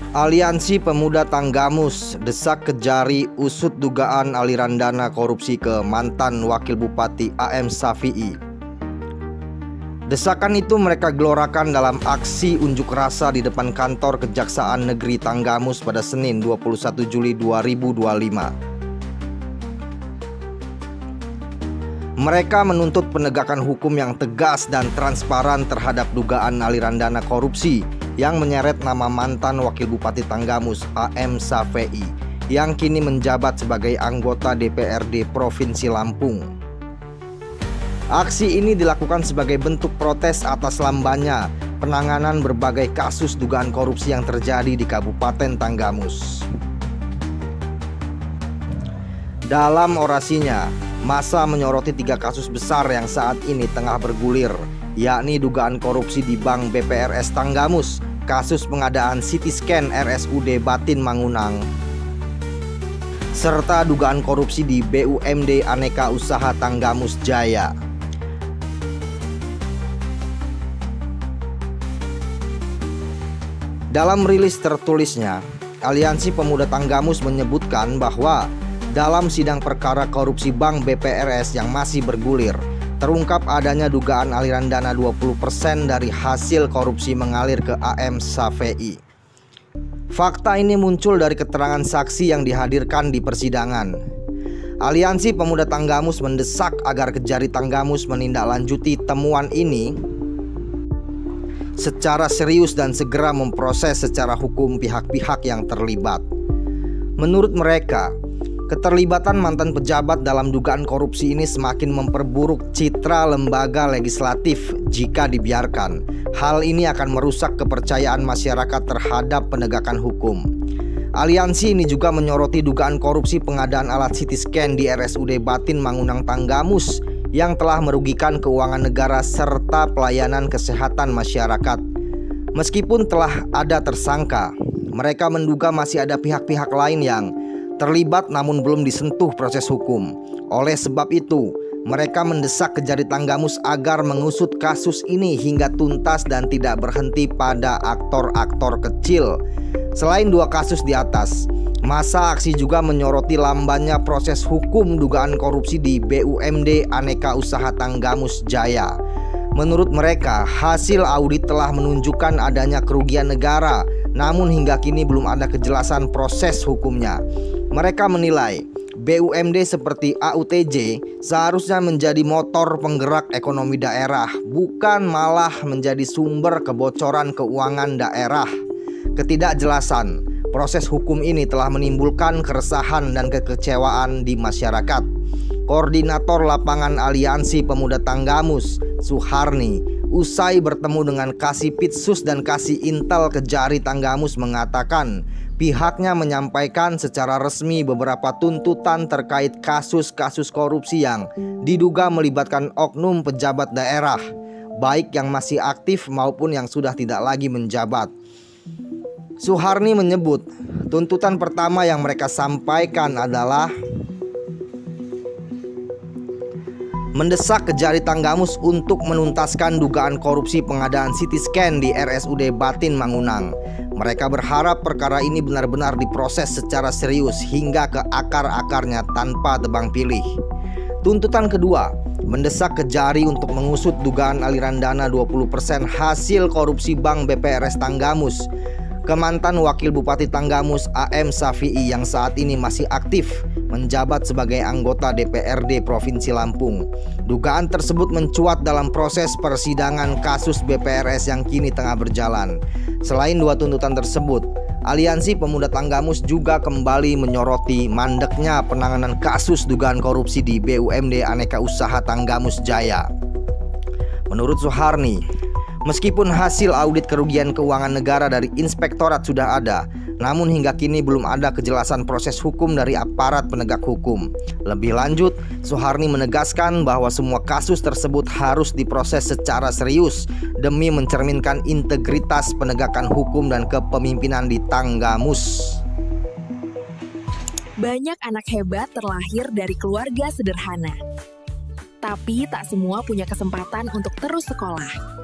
Aliansi Pemuda Tanggamus desak Kejari usut dugaan aliran dana korupsi ke mantan Wakil Bupati AM Safi'i. Desakan itu mereka gelorakan dalam aksi unjuk rasa di depan kantor Kejaksaan Negeri Tanggamus pada Senin 21 Juli 2025. Mereka menuntut penegakan hukum yang tegas dan transparan terhadap dugaan aliran dana korupsi yang menyeret nama mantan Wakil Bupati Tanggamus AM Safi'i yang kini menjabat sebagai anggota DPRD Provinsi Lampung. Aksi ini dilakukan sebagai bentuk protes atas lambannya penanganan berbagai kasus dugaan korupsi yang terjadi di Kabupaten Tanggamus. Dalam orasinya, massa menyoroti 3 kasus besar yang saat ini tengah bergulir, yakni dugaan korupsi di Bank BPRS Tanggamus, kasus pengadaan CT scan RSUD Batin Mangunang, serta dugaan korupsi di BUMD Aneka Usaha Tanggamus Jaya. Dalam rilis tertulisnya, Aliansi Pemuda Tanggamus menyebutkan bahwa dalam sidang perkara korupsi Bank BPRS yang masih bergulir, terungkap adanya dugaan aliran dana 20% dari hasil korupsi mengalir ke AM Safi'i. Fakta ini muncul dari keterangan saksi yang dihadirkan di persidangan. Aliansi Pemuda Tanggamus mendesak agar Kejari Tanggamus menindaklanjuti temuan ini secara serius dan segera memproses secara hukum pihak-pihak yang terlibat. Menurut mereka, keterlibatan mantan pejabat dalam dugaan korupsi ini semakin memperburuk citra lembaga legislatif jika dibiarkan. Hal ini akan merusak kepercayaan masyarakat terhadap penegakan hukum. Aliansi ini juga menyoroti dugaan korupsi pengadaan alat CT scan di RSUD Batin Mangunang Tanggamus yang telah merugikan keuangan negara serta pelayanan kesehatan masyarakat. Meskipun telah ada tersangka, mereka menduga masih ada pihak-pihak lain yang terlibat namun belum disentuh proses hukum. Oleh sebab itu, mereka mendesak Kejari Tanggamus agar mengusut kasus ini hingga tuntas dan tidak berhenti pada aktor-aktor kecil. Selain 2 kasus di atas, massa aksi juga menyoroti lambannya proses hukum dugaan korupsi di BUMD Aneka Usaha Tanggamus Jaya. Menurut mereka, hasil audit telah menunjukkan adanya kerugian negara, namun hingga kini belum ada kejelasan proses hukumnya. Mereka menilai BUMD seperti AUTJ seharusnya menjadi motor penggerak ekonomi daerah, bukan malah menjadi sumber kebocoran keuangan daerah. Ketidakjelasan proses hukum ini telah menimbulkan keresahan dan kekecewaan di masyarakat. Koordinator Lapangan Aliansi Pemuda Tanggamus, Suharni, usai bertemu dengan Kasipitsus dan Kasih Intel Kejari Tanggamus mengatakan pihaknya menyampaikan secara resmi beberapa tuntutan terkait kasus-kasus korupsi yang diduga melibatkan oknum pejabat daerah, baik yang masih aktif maupun yang sudah tidak lagi menjabat. Suharni menyebut tuntutan pertama yang mereka sampaikan adalah mendesak Kejari Tanggamus untuk menuntaskan dugaan korupsi pengadaan CT scan di RSUD Batin Mangunang. Mereka berharap perkara ini benar-benar diproses secara serius hingga ke akar-akarnya tanpa tebang pilih. Tuntutan kedua, mendesak Kejari untuk mengusut dugaan aliran dana 20% hasil korupsi Bank BPRS Tanggamus ke mantan Wakil Bupati Tanggamus AM Safi'i yang saat ini masih aktif menjabat sebagai anggota DPRD Provinsi Lampung. Dugaan tersebut mencuat dalam proses persidangan kasus BPRS yang kini tengah berjalan. Selain 2 tuntutan tersebut, Aliansi Pemuda Tanggamus juga kembali menyoroti mandeknya penanganan kasus dugaan korupsi di BUMD Aneka Usaha Tanggamus Jaya. Menurut Suharni, meskipun hasil audit kerugian keuangan negara dari inspektorat sudah ada, namun hingga kini belum ada kejelasan proses hukum dari aparat penegak hukum. Lebih lanjut, Suharni menegaskan bahwa semua kasus tersebut harus diproses secara serius demi mencerminkan integritas penegakan hukum dan kepemimpinan di Tanggamus. Banyak anak hebat terlahir dari keluarga sederhana. Tapi tak semua punya kesempatan untuk terus sekolah.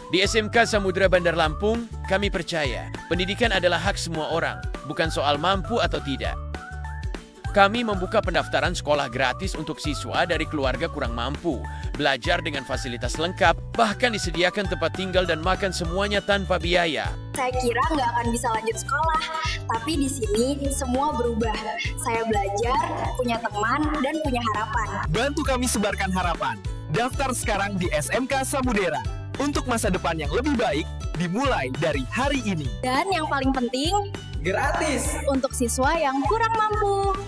Di SMK Samudra Bandar Lampung, Kami percaya pendidikan adalah hak semua orang, bukan soal mampu atau tidak. Kami membuka pendaftaran sekolah gratis untuk siswa dari keluarga kurang mampu, belajar dengan fasilitas lengkap, bahkan disediakan tempat tinggal dan makan semuanya tanpa biaya. Saya kira nggak akan bisa lanjut sekolah, tapi di sini semua berubah. Saya belajar, punya teman, dan punya harapan. Bantu kami sebarkan harapan. Daftar sekarang di SMK Samudera. Untuk masa depan yang lebih baik, dimulai dari hari ini. Dan yang paling penting, Gratis untuk siswa yang kurang mampu.